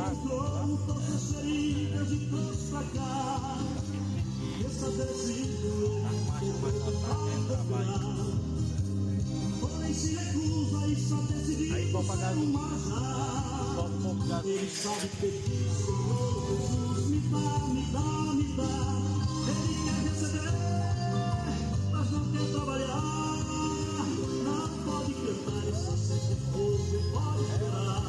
encontrou todas as feridas e trouxe pra cá. Estabelecido porém se recusa e está decidido a ser um marchar. Ele sabe pedir, Senhor Jesus, me dá, me dá, me dá. Ele quer receber, mas não quer trabalhar. Não pode cantar, esse sente fogo, pode chorar.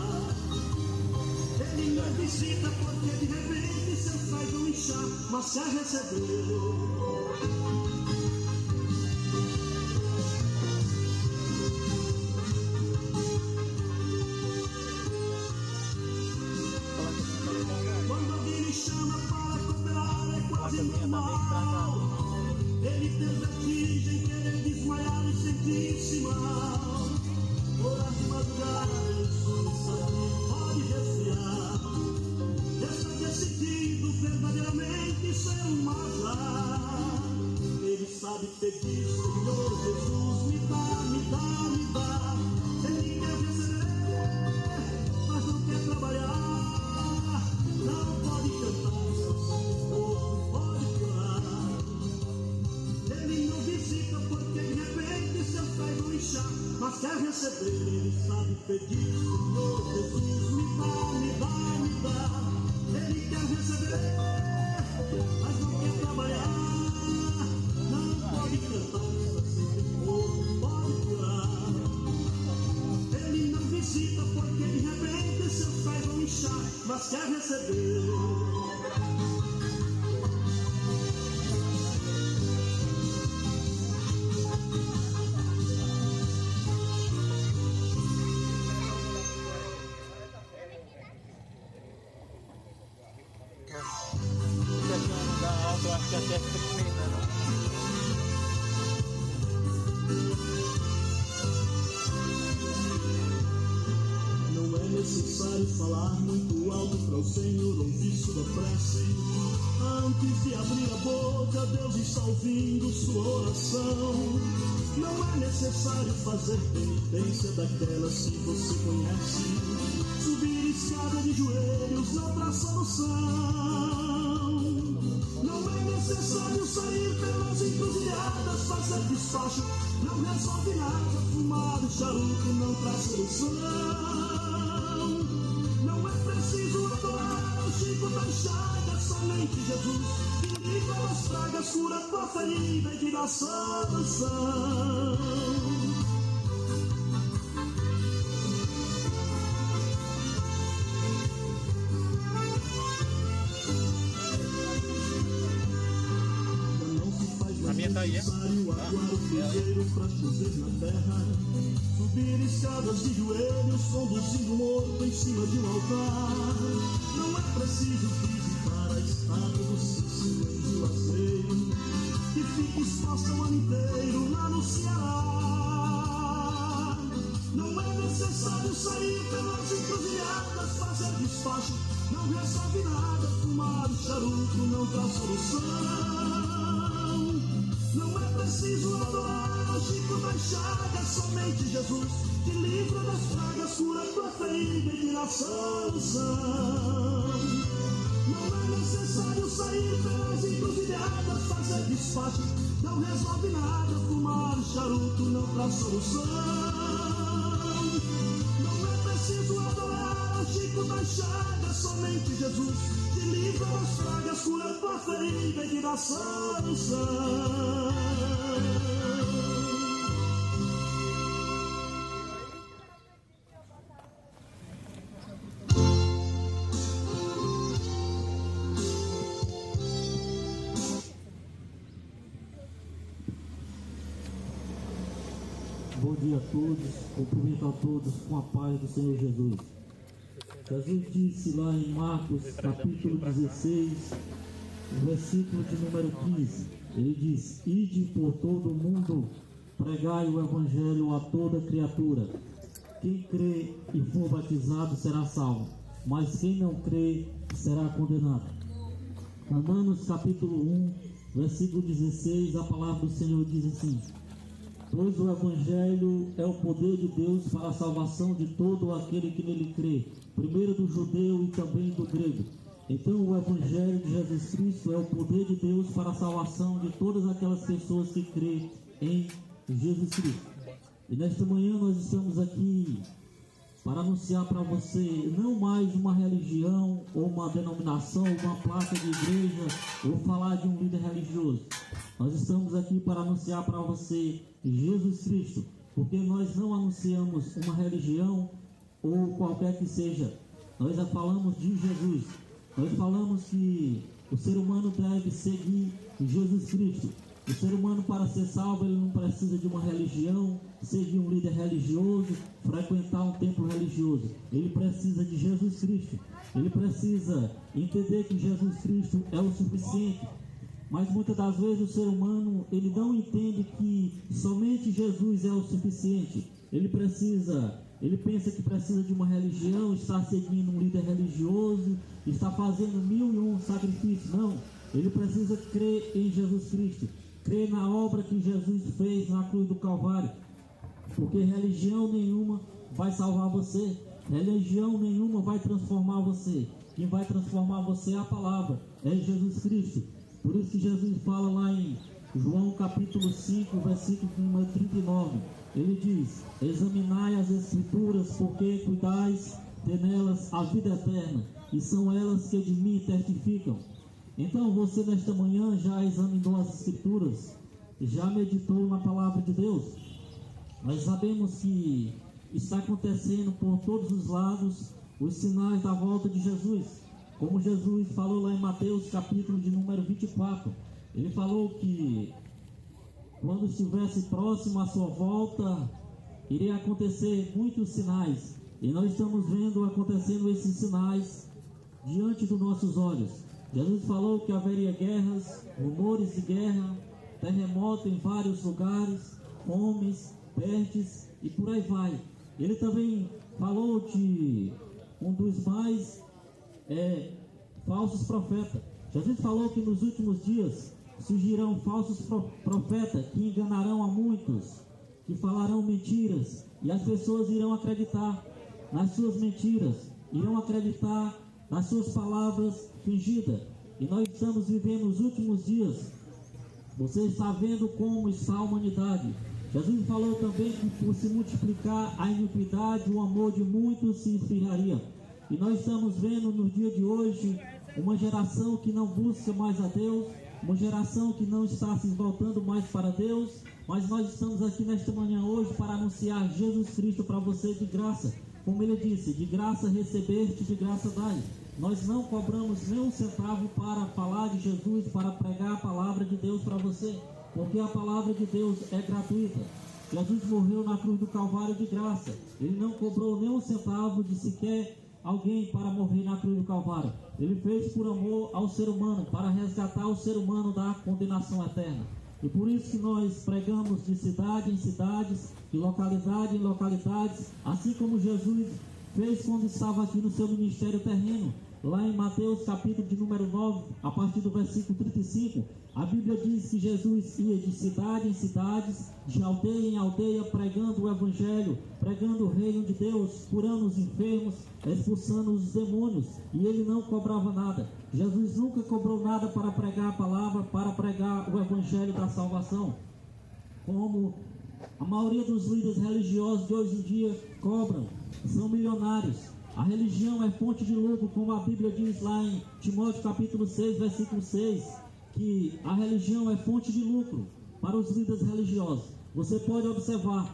Ele não visita porque de repente seus pais vão inchar, mas quer receber. Quando alguém lhe chama para cooperar é quase normal. Ele tem vertigem, querer desmaiar e sentir-se mal. Horas de madrugada, Jesus sabe, pode resfriar. Está decidido verdadeiramente ser um marchar. Ele sabe pedir, Senhor Jesus, me dá, me dá, me dá. Ele quer receber, mas não quer trabalhar. Não pode cantar, não pode chorar. Ele não visita porque de repente seus pés vão inchar, mas quer receber. Ele sabe pedir, Senhor Jesus, me dá, me dá, me dá. Ele quer receber, mas não quer trabalhar. Não pode cantar, não pode chorar. Ele não visita porque de repente seus pés vão inchar, mas quer receber. Eu acho que até termina, não? Não é necessário falar muito alto para o Senhor ouvir sua prece. Antes de abrir a boca, Deus está ouvindo sua oração. Não é necessário fazer penitência daquelas que você conhece. Subir escada de joelhos não traz solução. Não é necessário sair pelas encruzilhadas, fazer despacho não resolve nada. Fumar o charuto não traz solução. Não é preciso adorar ao Chico da Chagas, somente Jesus que livra das pragas, cura tua ferida e te dá solução. A minha tá aí, é? Aguar o cruzeiro pra chover na terra. Subir escadas de joelhos, conduzindo um morto em cima de um altar. Não é preciso visitar a estrada do Cícero em Juazeiro, que fica exposta o ano inteiro lá no Ceará. Não é necessário sair pelas encruzilhadas, fazer despacho não resolve nada. Fumar o charuto não traz solução. Não é preciso adorar ao Chico das Chagas, somente Jesus te livra das pragas, cura tua ferida e te dá solução. Não é necessário sair pelas encruzilhadas, fazer despacho não resolve nada. Fumar o charuto não traz solução. Não é preciso adorar ao Chico das Chagas, somente Jesus te livra das pragas, cura tua ferida e te dá solução. Bom dia a todos, cumprimento a todos com a paz do Senhor Jesus. Jesus disse lá em Marcos capítulo 16, versículo de número 15, ele diz: ide por todo o mundo, pregai o evangelho a toda criatura. Quem crê e for batizado será salvo, mas quem não crê será condenado. Romanos capítulo 1, versículo 16, a palavra do Senhor diz assim: Pois o Evangelho é o poder de Deus para a salvação de todo aquele que nele crê, primeiro do judeu e também do grego. Então o Evangelho de Jesus Cristo é o poder de Deus para a salvação de todas aquelas pessoas que crêem em Jesus Cristo. E nesta manhã nós estamos aqui para anunciar para você não mais uma religião ou uma denominação, uma placa de igreja ou falar de um líder religioso. Nós estamos aqui para anunciar para você Jesus Cristo, porque nós não anunciamos uma religião ou qualquer que seja. Nós já falamos de Jesus. Nós falamos que o ser humano deve seguir Jesus Cristo. O ser humano, para ser salvo, ele não precisa de uma religião, seguir um líder religioso, frequentar um templo religioso. Ele precisa de Jesus Cristo. Ele precisa entender que Jesus Cristo é o suficiente. Mas muitas das vezes o ser humano, ele não entende que somente Jesus é o suficiente. Ele pensa que precisa de uma religião, está seguindo um líder religioso, está fazendo 1001 sacrifícios. Não, ele precisa crer em Jesus Cristo. Crer na obra que Jesus fez na cruz do Calvário, porque religião nenhuma vai salvar você, religião nenhuma vai transformar você. Quem vai transformar você é a palavra, é Jesus Cristo. Por isso que Jesus fala lá em João capítulo 5, versículo número 39, ele diz: examinai as Escrituras, porque cuidais de nelas a vida eterna, e são elas que de mim testificam. Então você nesta manhã já examinou as Escrituras, já meditou na palavra de Deus. Nós sabemos que está acontecendo por todos os lados os sinais da volta de Jesus. Como Jesus falou lá em Mateus capítulo de número 24, ele falou que quando estivesse próximo à sua volta, iria acontecer muitos sinais. E nós estamos vendo acontecendo esses sinais diante dos nossos olhos. Jesus falou que haveria guerras, rumores de guerra, terremoto em vários lugares, fomes, pestes e por aí vai. Ele também falou de um dos mais falsos profetas. Jesus falou que nos últimos dias surgirão falsos profetas que enganarão a muitos, que falarão mentiras, e as pessoas irão acreditar nas suas mentiras, irão acreditar nas suas palavras fingidas. E nós estamos vivendo os últimos dias. Você está vendo como está a humanidade. Jesus falou também que por se multiplicar a iniquidade, o amor de muitos se esfriaria. E nós estamos vendo no dia de hoje uma geração que não busca mais a Deus, uma geração que não está se voltando mais para Deus. Mas nós estamos aqui nesta manhã hoje para anunciar Jesus Cristo para você de graça. Como ele disse, de graça recebeste, de graça dai. Nós não cobramos nem um centavo para falar de Jesus, para pregar a palavra de Deus para você, porque a palavra de Deus é gratuita. Jesus morreu na cruz do Calvário de graça. Ele não cobrou nem um centavo de sequer alguém para morrer na cruz do Calvário. Ele fez por amor ao ser humano, para resgatar o ser humano da condenação eterna. E por isso que nós pregamos de cidade em cidades, de localidade em localidades, assim como Jesus fez quando estava aqui no seu ministério terreno. Lá em Mateus capítulo de número 9, a partir do versículo 35, a Bíblia diz que Jesus ia de cidade em cidades, de aldeia em aldeia, pregando o Evangelho, pregando o reino de Deus, curando os enfermos, expulsando os demônios, e ele não cobrava nada. Jesus nunca cobrou nada para pregar a palavra, para pregar o Evangelho da salvação, como a maioria dos líderes religiosos de hoje em dia cobram, são milionários. A religião é fonte de lucro, como a Bíblia diz lá em Timóteo capítulo 6, versículo 6, que a religião é fonte de lucro para os líderes religiosos. Você pode observar,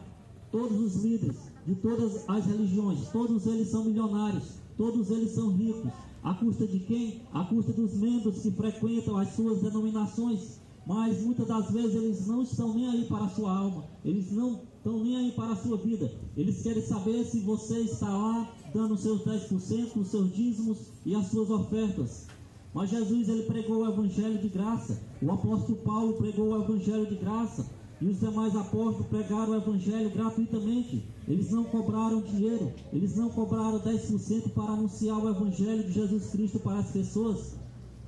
todos os líderes de todas as religiões, todos eles são milionários, todos eles são ricos. À custa de quem? À custa dos membros que frequentam as suas denominações. Mas muitas das vezes eles não estão nem aí para a sua alma, eles não estão nem aí para a sua vida. Eles querem saber se você está lá dando os seus 10%, os seus dízimos e as suas ofertas. Mas Jesus, ele pregou o Evangelho de graça. O apóstolo Paulo pregou o Evangelho de graça, e os demais apóstolos pregaram o Evangelho gratuitamente. Eles não cobraram dinheiro, eles não cobraram 10% para anunciar o Evangelho de Jesus Cristo para as pessoas.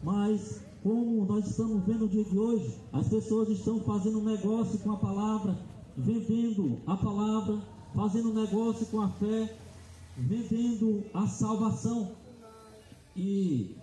Mas como nós estamos vendo no dia de hoje, as pessoas estão fazendo um negócio com a palavra, vendendo a palavra, fazendo negócio com a fé, vendendo a salvação. E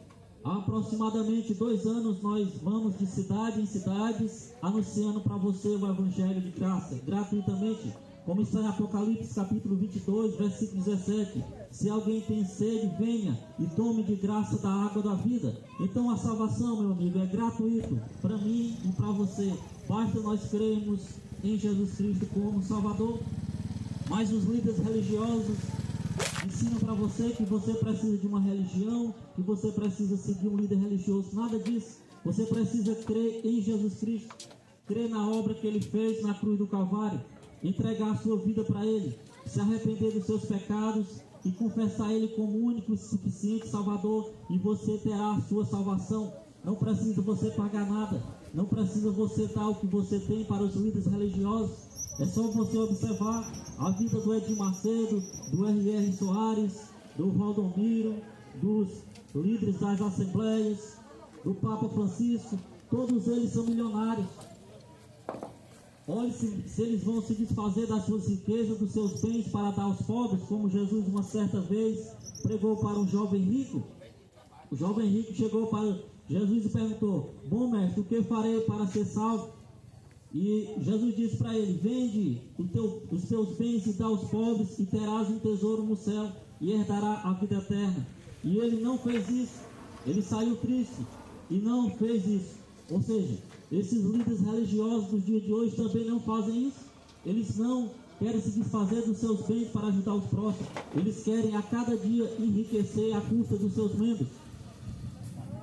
há aproximadamente 2 anos nós vamos de cidade em cidades anunciando para você o Evangelho de graça, gratuitamente, como está em Apocalipse capítulo 22, versículo 17. Se alguém tem sede, venha e tome de graça da água da vida. Então a salvação, meu amigo, é gratuito para mim e para você. Basta nós crermos em Jesus Cristo como Salvador. Mas os líderes religiosos ensinam para você que você precisa de uma religião, que você precisa seguir um líder religioso. Nada disso. Você precisa crer em Jesus Cristo, crer na obra que Ele fez na cruz do Calvário, entregar a sua vida para Ele, se arrepender dos seus pecados e confessar Ele como único e suficiente Salvador, e você terá a sua salvação. Não precisa você pagar nada, não precisa você dar o que você tem para os líderes religiosos. É só você observar a vida do Edir Macedo, do R.R. Soares, do Valdomiro, dos líderes das assembleias, do Papa Francisco. Todos eles são milionários. Olhe se eles vão se desfazer das suas riquezas, dos seus bens para dar aos pobres, como Jesus uma certa vez pregou para um jovem rico. O jovem rico chegou para Jesus e perguntou: bom mestre, o que farei para ser salvo? E Jesus disse para ele: vende os teus bens e dá aos pobres, e terás um tesouro no céu, e herdará a vida eterna. E ele não fez isso. Ele saiu triste e não fez isso. Ou seja, esses líderes religiosos dos dias de hoje também não fazem isso. Eles não querem se desfazer dos seus bens para ajudar os próximos. Eles querem a cada dia enriquecer à custa dos seus membros.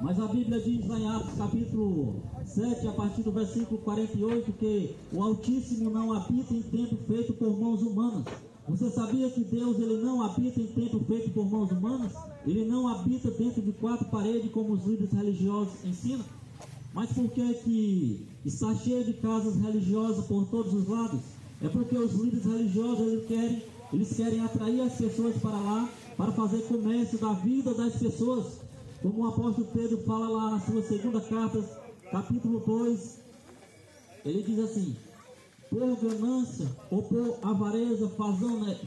Mas a Bíblia diz lá em Atos capítulo 7, a partir do versículo 48, que o Altíssimo não habita em templo feito por mãos humanas. Você sabia que Deus ele não habita em templo feito por mãos humanas? Ele não habita dentro de 4 paredes como os líderes religiosos ensinam? Mas por que está cheio de casas religiosas por todos os lados? É porque os líderes religiosos eles querem atrair as pessoas para lá, para fazer comércio da vida das pessoas. Como o apóstolo Pedro fala lá na sua segunda carta, capítulo 2, ele diz assim: por ganância ou por avareza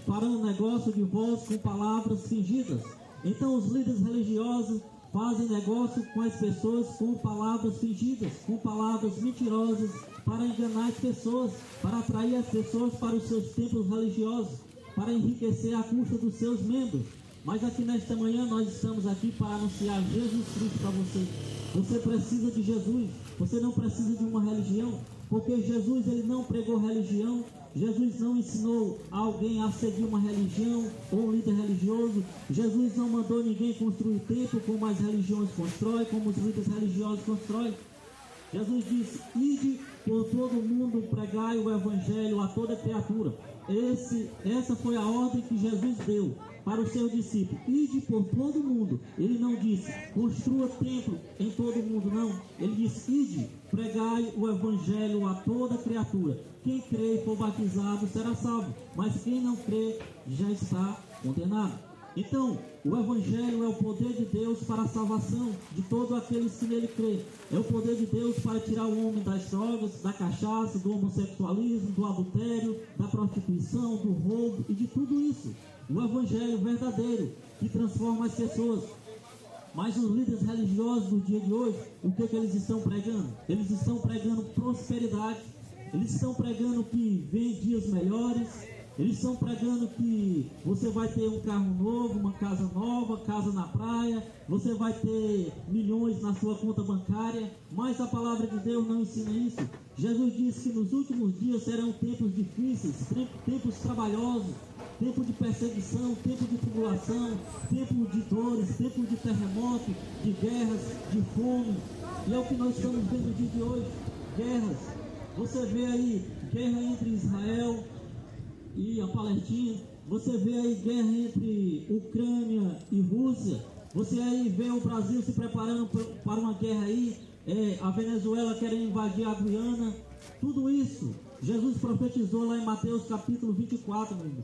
farão negócio de vós com palavras fingidas. Então os líderes religiosos fazem negócio com as pessoas com palavras fingidas, com palavras mentirosas, para enganar as pessoas, para atrair as pessoas para os seus templos religiosos, para enriquecer a custa dos seus membros. Mas aqui nesta manhã nós estamos aqui para anunciar Jesus Cristo para você. Você precisa de Jesus, você não precisa de uma religião, porque Jesus ele não pregou religião. Jesus não ensinou alguém a seguir uma religião ou um líder religioso. Jesus não mandou ninguém construir templo como as religiões constroem, como os líderes religiosos constroem. Jesus disse: ide por todo mundo, pregai o evangelho a toda criatura. Essa foi a ordem que Jesus deu para os seus discípulos: ide por todo mundo. Ele não disse construa templo em todo mundo, não. Ele disse: ide, pregai o evangelho a toda criatura. Quem crê e for batizado será salvo, mas quem não crê já está condenado. Então, o Evangelho é o poder de Deus para a salvação de todos aqueles que nele crê. É o poder de Deus para tirar o homem das drogas, da cachaça, do homossexualismo, do adultério, da prostituição, do roubo e de tudo isso. O Evangelho verdadeiro que transforma as pessoas. Mas os líderes religiosos do dia de hoje, o que eles estão pregando? Eles estão pregando prosperidade. Eles estão pregando que vem dias melhores. Eles estão pregando que você vai ter um carro novo, uma casa nova, casa na praia, você vai ter milhões na sua conta bancária, mas a palavra de Deus não ensina isso. Jesus disse que nos últimos dias serão tempos difíceis, tempos trabalhosos, tempo de perseguição, tempo de tribulação, tempo de dores, tempo de terremoto, de guerras, de fome. E é o que nós estamos vendo no dia de hoje, guerras. Você vê aí guerra entre Israel e a Palestina, você vê aí guerra entre Ucrânia e Rússia, você aí vê o Brasil se preparando para uma guerra aí, a Venezuela querendo invadir a Guiana. Tudo isso Jesus profetizou lá em Mateus capítulo 24, meu irmão.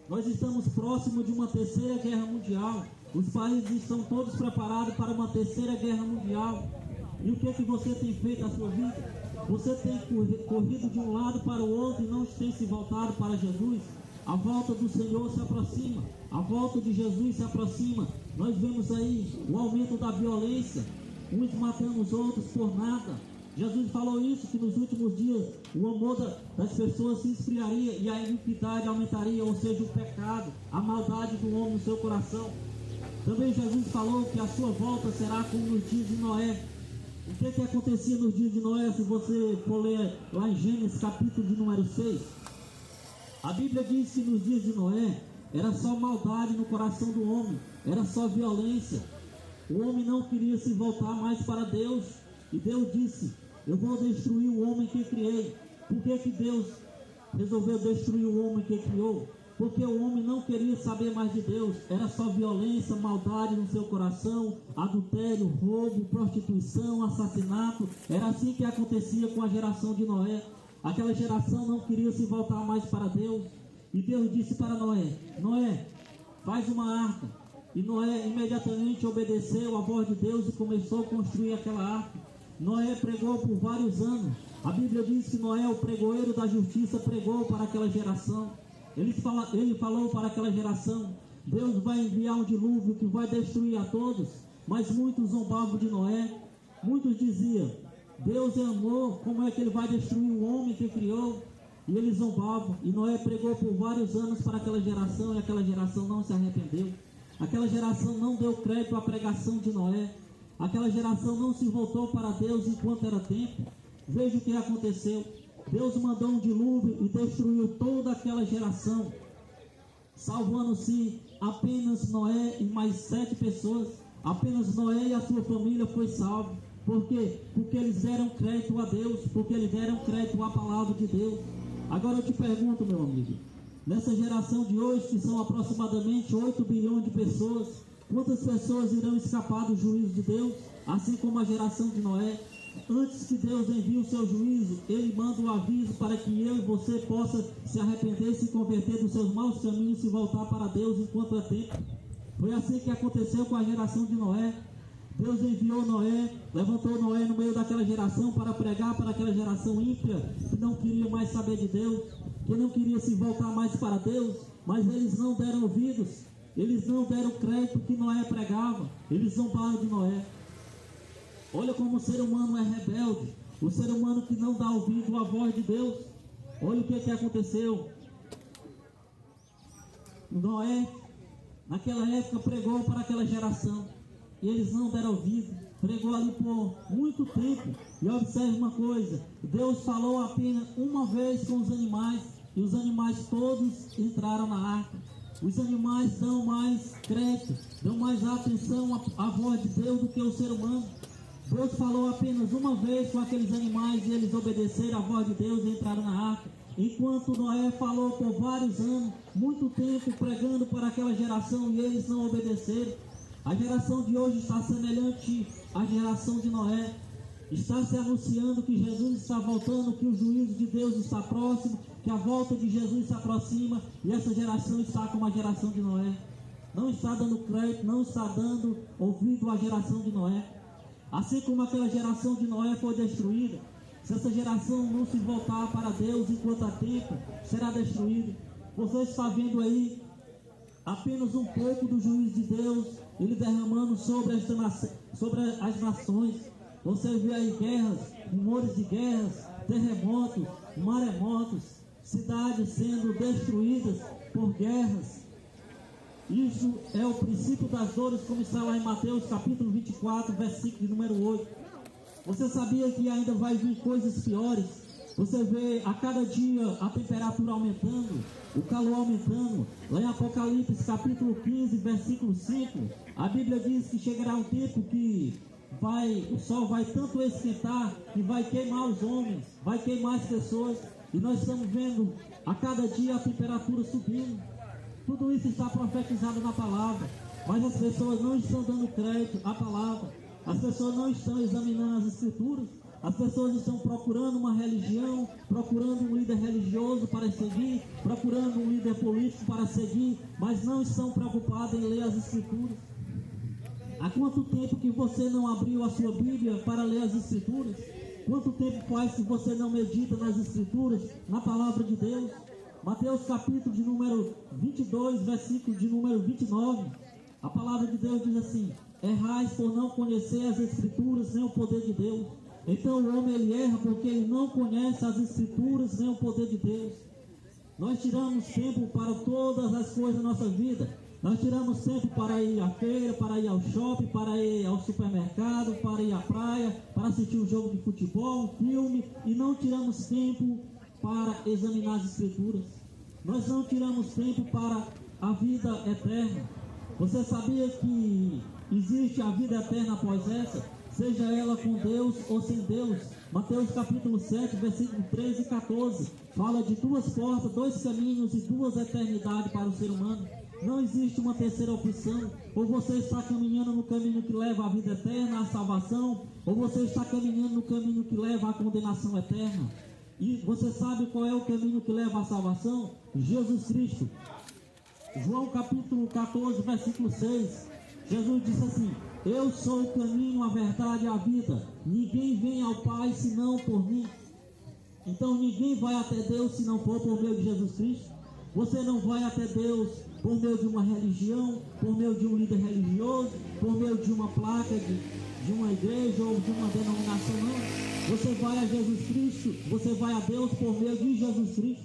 Nós estamos próximos de uma terceira guerra mundial. Os países estão todos preparados para uma terceira guerra mundial. E o que você tem feito na sua vida? Você tem corrido de um lado para o outro e não tem se voltado para Jesus? A volta do Senhor se aproxima, a volta de Jesus se aproxima. Nós vemos aí o aumento da violência, uns matando os outros por nada. Jesus falou isso, que nos últimos dias o amor das pessoas se esfriaria e a iniquidade aumentaria, ou seja, o pecado, a maldade do homem no seu coração. Também Jesus falou que a sua volta será como nos dias de Noé. O que acontecia nos dias de Noé? Se você for ler lá em Gênesis capítulo de número 6, a Bíblia diz que nos dias de Noé era só maldade no coração do homem, era só violência. O homem não queria se voltar mais para Deus, e Deus disse: eu vou destruir o homem que criei. Por que Deus resolveu destruir o homem que criou? Porque o homem não queria saber mais de Deus, era só violência, maldade no seu coração, adultério, roubo, prostituição, assassinato. Era assim que acontecia com a geração de Noé. Aquela geração não queria se voltar mais para Deus, e Deus disse para Noé: Noé, faz uma arca. E Noé imediatamente obedeceu a voz de Deus e começou a construir aquela arca. Noé pregou por vários anos. A Bíblia diz que Noé, o pregoeiro da justiça, pregou para aquela geração. Ele falou para aquela geração: Deus vai enviar um dilúvio que vai destruir a todos. Mas muitos zombavam de Noé. Muitos diziam: Deus é amor, como é que ele vai destruir o homem que criou? E eles zombavam. E Noé pregou por vários anos para aquela geração, e aquela geração não se arrependeu. Aquela geração não deu crédito à pregação de Noé. Aquela geração não se voltou para Deus enquanto era tempo. Veja o que aconteceu. Deus mandou um dilúvio e destruiu toda aquela geração, salvando-se apenas Noé e mais 7 pessoas. Apenas Noé e a sua família foi salvo. Por quê? Porque eles deram crédito a Deus, porque eles deram crédito à palavra de Deus. Agora eu te pergunto, meu amigo, nessa geração de hoje, que são aproximadamente 8 bilhões de pessoas, quantas pessoas irão escapar do juízo de Deus? Assim como a geração de Noé. Antes que Deus envie o seu juízo, Ele manda um aviso para que eu e você possa se arrepender, se converter dos seus maus caminhos, se voltar para Deus enquanto é tempo. Foi assim que aconteceu com a geração de Noé. Deus enviou Noé, levantou Noé no meio daquela geração para pregar para aquela geração ímpia, que não queria mais saber de Deus, que não queria se voltar mais para Deus. Mas eles não deram ouvidos, eles não deram crédito que Noé pregava, eles zombaram de Noé. Olha como o ser humano é rebelde, o ser humano que não dá ouvido à voz de Deus. Olha o que aconteceu. Noé, naquela época, pregou para aquela geração, e eles não deram ouvido. Pregou ali por muito tempo. E observe uma coisa: Deus falou apenas uma vez com os animais, e os animais todos entraram na arca. Os animais dão mais crédito, dão mais atenção à voz de Deus do que o ser humano. Deus falou apenas uma vez com aqueles animais e eles obedeceram a voz de Deus e entraram na arca. Enquanto Noé falou por vários anos, muito tempo pregando para aquela geração, e eles não obedeceram. A geração de hoje está semelhante à geração de Noé. Está se anunciando que Jesus está voltando, que o juízo de Deus está próximo, que a volta de Jesus se aproxima, e essa geração está como a geração de Noé. Não está dando crédito, não está dando ouvido à geração de Noé. Assim como aquela geração de Noé foi destruída, se essa geração não se voltar para Deus enquanto há tempo, será destruída. Você está vendo aí apenas um pouco do juízo de Deus, Ele derramando sobre as nações. Você vê aí guerras, rumores de guerras, terremotos, maremotos, cidades sendo destruídas por guerras. Isso é o princípio das dores, como está lá em Mateus capítulo 24, versículo de número 8. Você sabia que ainda vai vir coisas piores? Você vê a cada dia a temperatura aumentando, o calor aumentando. Lá em Apocalipse capítulo 15, versículo 5, a Bíblia diz que chegará um tempo que o sol vai tanto esquentar que vai queimar os homens, vai queimar as pessoas. E nós estamos vendo a cada dia a temperatura subindo. Tudo isso está profetizado na palavra, mas as pessoas não estão dando crédito à palavra. As pessoas não estão examinando as escrituras. As pessoas estão procurando uma religião, procurando um líder religioso para seguir, procurando um líder político para seguir, mas não estão preocupados em ler as escrituras. Há quanto tempo que você não abriu a sua Bíblia para ler as escrituras? Quanto tempo faz que você não medita nas Escrituras, na palavra de Deus? Mateus capítulo de número 22, versículo de número 29. A palavra de Deus diz assim: errais por não conhecer as Escrituras nem o poder de Deus. Então o homem ele erra porque ele não conhece as Escrituras nem o poder de Deus. Nós tiramos tempo para todas as coisas da nossa vida. Nós tiramos tempo para ir à feira, para ir ao shopping, para ir ao supermercado, para ir à praia, para assistir um jogo de futebol, um filme, e não tiramos tempo para examinar as Escrituras. Nós não tiramos tempo para a vida eterna. Você sabia que existe a vida eterna após essa? Seja ela com Deus ou sem Deus. Mateus capítulo 7, versículo 13 e 14 fala de duas portas, dois caminhos e duas eternidades para o ser humano. Não existe uma terceira opção. Ou você está caminhando no caminho que leva à vida eterna, à salvação, ou você está caminhando no caminho que leva à condenação eterna. E você sabe qual é o caminho que leva à salvação? Jesus Cristo. João capítulo 14, versículo 6. Jesus disse assim: eu sou o caminho, a verdade e a vida. Ninguém vem ao Pai senão por mim. Então ninguém vai até Deus se não for por meio de Jesus Cristo. Você não vai até Deus por meio de uma religião, por meio de um líder religioso, por meio de uma placa de uma igreja ou de uma denominação, não. Você vai a Jesus Cristo, você vai a Deus por meio de Jesus Cristo.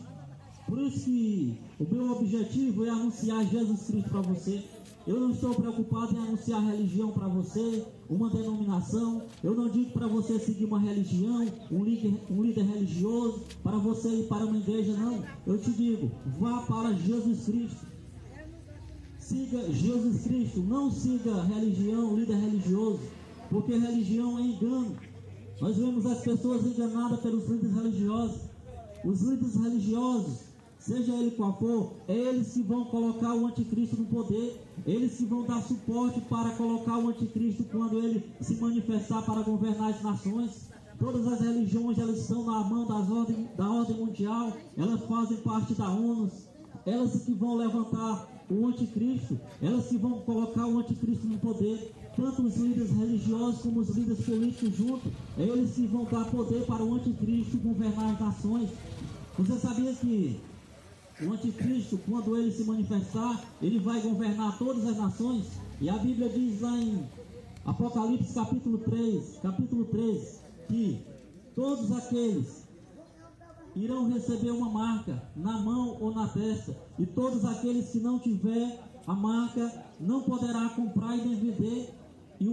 Por isso que o meu objetivo é anunciar Jesus Cristo para você. Eu não estou preocupado em anunciar religião para você, uma denominação. Eu não digo para você seguir uma religião, um líder religioso, para você ir para uma igreja, não. Eu te digo, vá para Jesus Cristo. Siga Jesus Cristo, não siga religião, líder religioso, porque religião é engano. Nós vemos as pessoas enganadas pelos líderes religiosos. Os líderes religiosos, seja ele qual for, é eles que vão colocar o anticristo no poder, eles que vão dar suporte para colocar o anticristo quando ele se manifestar para governar as nações. Todas as religiões, elas estão na mão da ordem mundial, elas fazem parte da ONU, elas que vão levantar o anticristo, elas que vão colocar o anticristo no poder. Tanto os líderes religiosos como os líderes políticos juntos, é eles que vão dar poder para o anticristo governar as nações. Você sabia que o anticristo, quando ele se manifestar, ele vai governar todas as nações? E a Bíblia diz lá em Apocalipse capítulo 3, que todos aqueles irão receber uma marca na mão ou na testa, e todos aqueles que não tiver a marca não poderá comprar e nem vender. E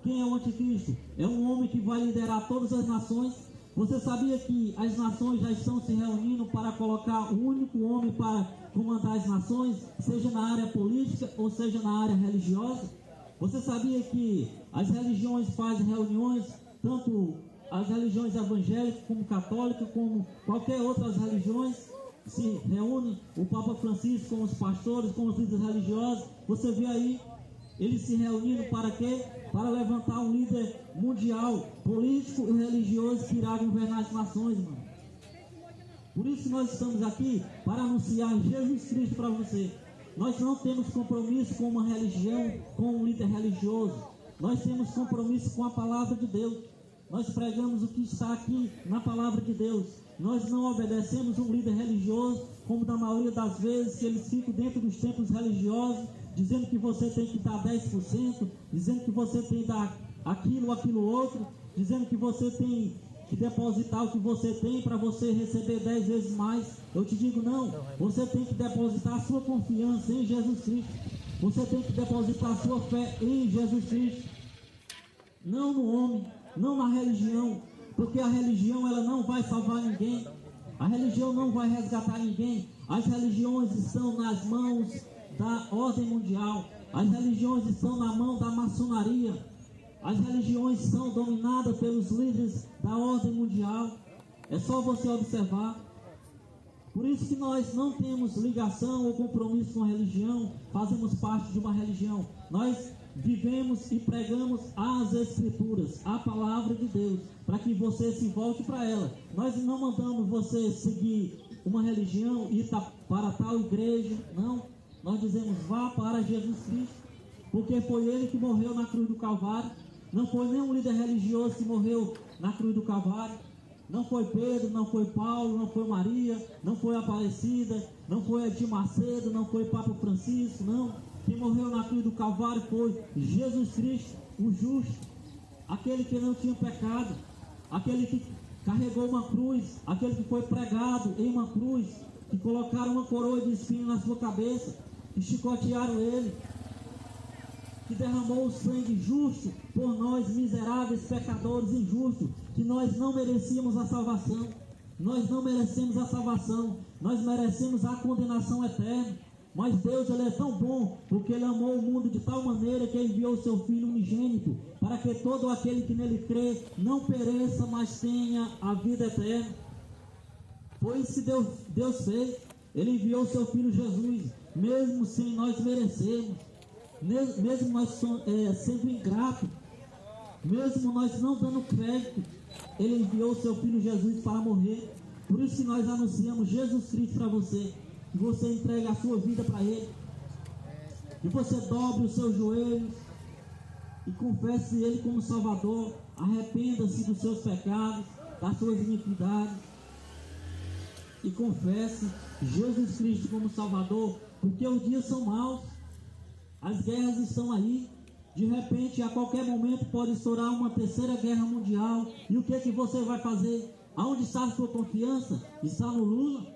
quem é o anticristo? É um homem que vai liderar todas as nações. Você sabia que as nações já estão se reunindo para colocar o único homem para comandar as nações, seja na área política ou seja na área religiosa? Você sabia que as religiões fazem reuniões, tanto as religiões evangélicas como católicas, como qualquer outras religiões, se reúnem, o Papa Francisco com os pastores, com os líderes religiosos? Você vê aí, eles se reunindo para quê? Para levantar um líder mundial, político e religioso que irá governar as nações, mano. Por isso nós estamos aqui para anunciar Jesus Cristo para você. Nós não temos compromisso com uma religião, com um líder religioso. Nós temos compromisso com a palavra de Deus. Nós pregamos o que está aqui na palavra de Deus. Nós não obedecemos um líder religioso, como na maioria das vezes que eles ficam dentro dos templos religiosos, dizendo que você tem que dar 10%, dizendo que você tem que dar aquilo outro, dizendo que você tem que depositar o que você tem para você receber 10 vezes mais. Eu te digo, não, você tem que depositar a sua confiança em Jesus Cristo. Você tem que depositar a sua fé em Jesus Cristo, não no homem, não na religião, porque a religião ela não vai salvar ninguém, a religião não vai resgatar ninguém. As religiões estão nas mãos da ordem mundial, as religiões estão na mão da maçonaria, as religiões são dominadas pelos líderes da ordem mundial. É só você observar. Por isso que nós não temos ligação ou compromisso com a religião, fazemos parte de uma religião. Nós vivemos e pregamos as Escrituras, a palavra de Deus, para que você se volte para ela. Nós não mandamos você seguir uma religião e ir para tal igreja, não. Nós dizemos, vá para Jesus Cristo, porque foi Ele que morreu na cruz do Calvário, não foi nenhum líder religioso que morreu na cruz do Calvário. Não foi Pedro, não foi Paulo, não foi Maria, não foi Aparecida, não foi Edir Macedo, não foi Papa Francisco, não. Quem morreu na cruz do Calvário foi Jesus Cristo, o justo, aquele que não tinha pecado, aquele que carregou uma cruz, aquele que foi pregado em uma cruz, que colocaram uma coroa de espinho na sua cabeça, que chicotearam ele, que derramou o sangue justo por nós, miseráveis, pecadores injustos, que nós não merecíamos a salvação. Nós não merecemos a salvação, nós merecemos a condenação eterna. Mas Deus, Ele é tão bom, porque Ele amou o mundo de tal maneira que enviou o seu Filho unigênito, para que todo aquele que nele crê não pereça, mas tenha a vida eterna. Foi isso que Deus fez. Ele enviou o seu Filho Jesus, mesmo sem nós merecermos, mesmo nós sendo ingratos, mesmo nós não dando crédito, Ele enviou o seu Filho Jesus para morrer. Por isso que nós anunciamos Jesus Cristo para você, que você entregue a sua vida para Ele, que você dobre os seus joelhos e confesse Ele como Salvador. Arrependa-se dos seus pecados, das suas iniquidades, e confesse Jesus Cristo como Salvador, porque os dias são maus, as guerras estão aí. De repente, a qualquer momento pode estourar uma terceira guerra mundial. E o que você vai fazer? Aonde está a sua confiança? Está no Lula?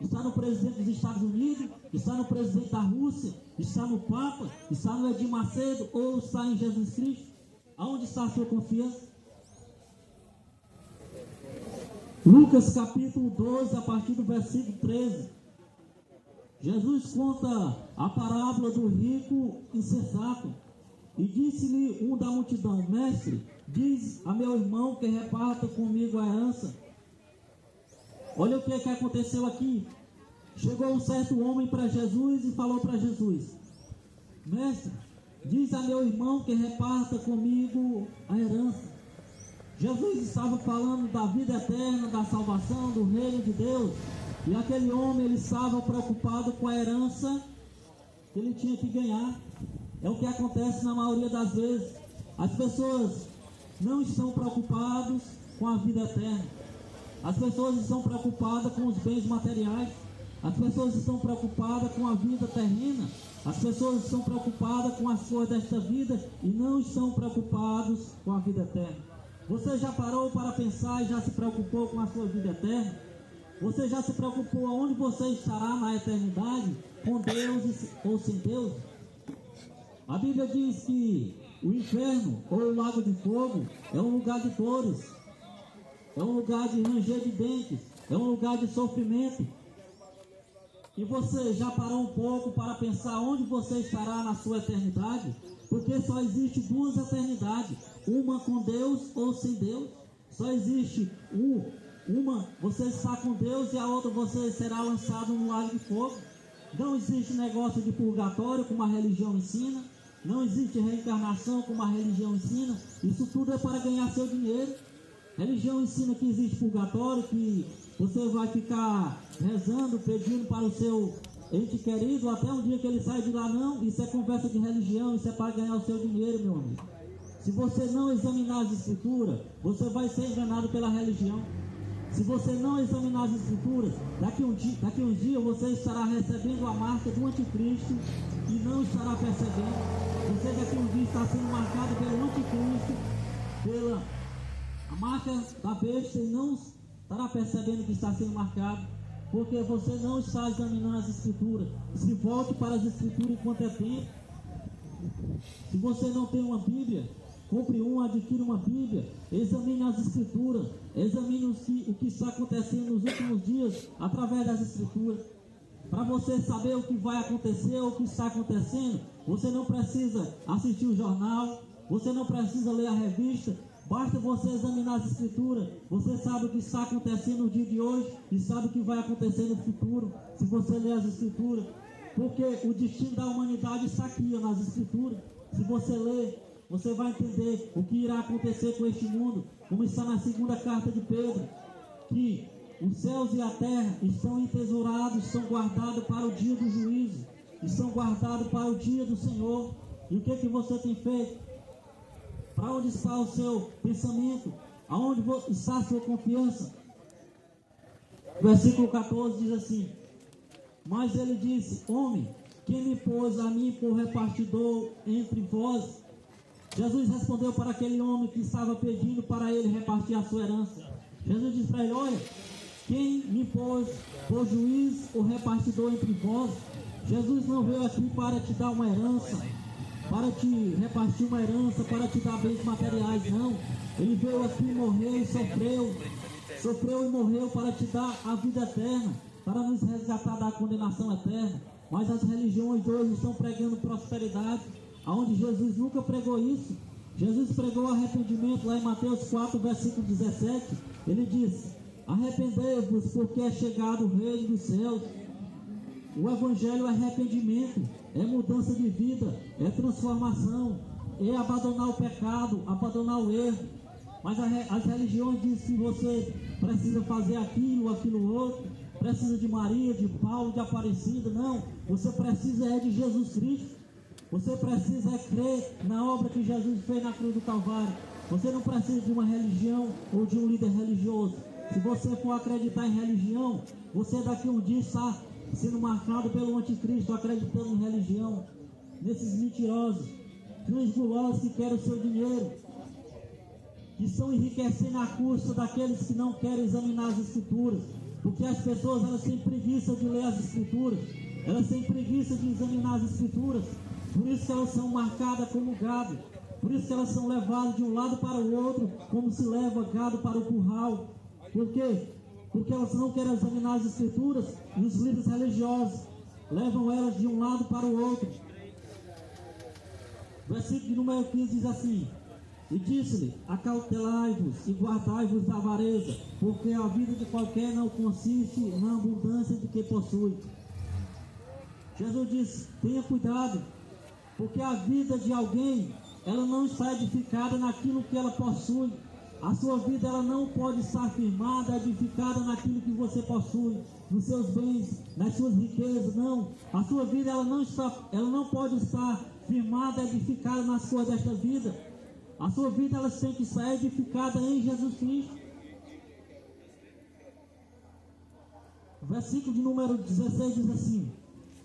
Está no presidente dos Estados Unidos? Está no presidente da Rússia? Está no Papa? Está no Edir Macedo? Ou está em Jesus Cristo? Aonde está a sua confiança? Lucas capítulo 12, a partir do versículo 13. Jesus conta a parábola do rico insensato. E disse-lhe um da multidão: Mestre, diz a meu irmão que reparta comigo a herança. Olha o que aconteceu aqui. Chegou um certo homem para Jesus e falou para Jesus: Mestre, diz a meu irmão que reparta comigo a herança. Jesus estava falando da vida eterna, da salvação, do reino de Deus. E aquele homem, ele estava preocupado com a herança que ele tinha que ganhar. É o que acontece na maioria das vezes. As pessoas não estão preocupadas com a vida eterna. As pessoas estão preocupadas com os bens materiais. As pessoas estão preocupadas com a vida terrena. As pessoas estão preocupadas com as coisas desta vida e não estão preocupadas com a vida eterna. Você já parou para pensar e já se preocupou com a sua vida eterna? Você já se preocupou aonde você estará na eternidade, com Deus ou sem Deus? A Bíblia diz que o inferno, ou o lago de fogo, é um lugar de dores, é um lugar de ranger de dentes, é um lugar de sofrimento. E você já parou um pouco para pensar onde você estará na sua eternidade? Porque só existe duas eternidades, uma com Deus ou sem Deus. Só existe uma, você está com Deus, e a outra você será lançado no lago de fogo. Não existe negócio de purgatório como a religião ensina. Não existe reencarnação como a religião ensina. Isso tudo é para ganhar seu dinheiro. A religião ensina que existe purgatório, que você vai ficar rezando, pedindo para o seu ente querido até um dia que ele sai de lá. Não, isso é conversa de religião, isso é para ganhar o seu dinheiro, meu amigo. Se você não examinar as escrituras, você vai ser enganado pela religião. Se você não examinar as escrituras, daqui uns dias você estará recebendo a marca do anticristo e não estará percebendo. Você daqui uns dias está sendo marcado pelo anticristo, pela a marca da besta, e não estará percebendo que está sendo marcado, porque você não está examinando as escrituras. Se volte para as escrituras enquanto é tempo. Se você não tem uma Bíblia, compre uma, adquira uma Bíblia, examine as escrituras, examine o que está acontecendo nos últimos dias através das escrituras. Para você saber o que vai acontecer, o que está acontecendo, você não precisa assistir o jornal, você não precisa ler a revista, basta você examinar as escrituras. Você sabe o que está acontecendo no dia de hoje e sabe o que vai acontecer no futuro, se você ler as escrituras. Porque o destino da humanidade está aqui, nas escrituras. Se você ler, você vai entender o que irá acontecer com este mundo, como está na segunda carta de Pedro, que os céus e a terra estão entesourados, estão guardados para o dia do juízo, estão guardados para o dia do Senhor. E o que você tem feito Para onde está o seu pensamento? Aonde está a sua confiança? Versículo 14 diz assim: mas ele disse: homem, quem me pôs a mim por repartidor entre vós? Jesus respondeu para aquele homem que estava pedindo para ele repartir a sua herança. Jesus disse para ele: olha, quem me pôs por juiz ou repartidor entre vós? Jesus não veio aqui para te dar uma herança, para te repartir uma herança, para te dar bens materiais, não. Ele veio aqui, morreu e sofreu e morreu para te dar a vida eterna, para nos resgatar da condenação eterna. Mas as religiões hoje estão pregando prosperidade, aonde Jesus nunca pregou isso. Jesus pregou arrependimento lá em Mateus 4, versículo 17. Ele diz: arrependei-vos, porque é chegado o reino dos céus. O evangelho é arrependimento, é mudança de vida, é transformação, é abandonar o pecado, abandonar o erro. Mas as religiões dizem que você precisa fazer aquilo outro, precisa de Maria, de Paulo, de Aparecida. Não, você precisa de Jesus Cristo. Você precisa crer na obra que Jesus fez na cruz do Calvário. Você não precisa de uma religião ou de um líder religioso. Se você for acreditar em religião, você daqui a um dia está sendo marcado pelo anticristo, acreditando em religião. Nesses mentirosos, cães gulosos que querem o seu dinheiro, que estão enriquecendo à custa daqueles que não querem examinar as escrituras. Porque as pessoas, elas têm preguiça de ler as escrituras, elas têm preguiça de examinar as escrituras. Por isso que elas são marcadas como gado, por isso que elas são levadas de um lado para o outro, como se leva gado para o curral. Por quê? Porque elas não querem examinar as escrituras, e os líderes religiosos levam elas de um lado para o outro. Versículo de número 15 diz assim: e disse-lhe: acautelai-vos e guardai-vos da avareza, porque a vida de qualquer não consiste na abundância de que possui. Jesus disse: tenha cuidado, porque a vida de alguém, ela não está edificada naquilo que ela possui. A sua vida, ela não pode estar firmada, edificada naquilo que você possui, nos seus bens, nas suas riquezas, não. A sua vida, ela não pode estar firmada, edificada nas coisas desta vida. A sua vida, ela tem que estar edificada em Jesus Cristo. O versículo de número 16 diz assim: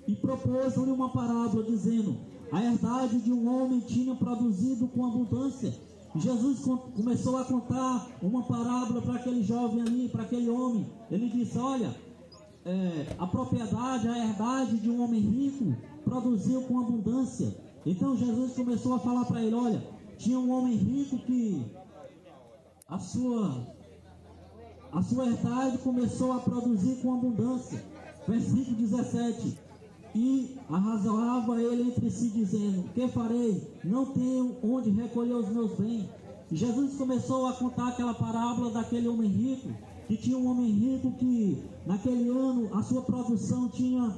e propôs-lhe uma parábola, dizendo: a herdade de um homem tinha produzido com abundância. E Jesus começou a contar uma parábola para aquele jovem ali, para aquele homem. Ele disse: olha, a propriedade, a herdade de um homem rico produziu com abundância. Então Jesus começou a falar para ele: olha, tinha um homem rico que a sua herdade começou a produzir com abundância. Versículo 17: e arrazoava ele entre si, dizendo: que farei? Não tenho onde recolher os meus bens. E Jesus começou a contar aquela parábola daquele homem rico, que tinha um homem rico que naquele ano a sua produção tinha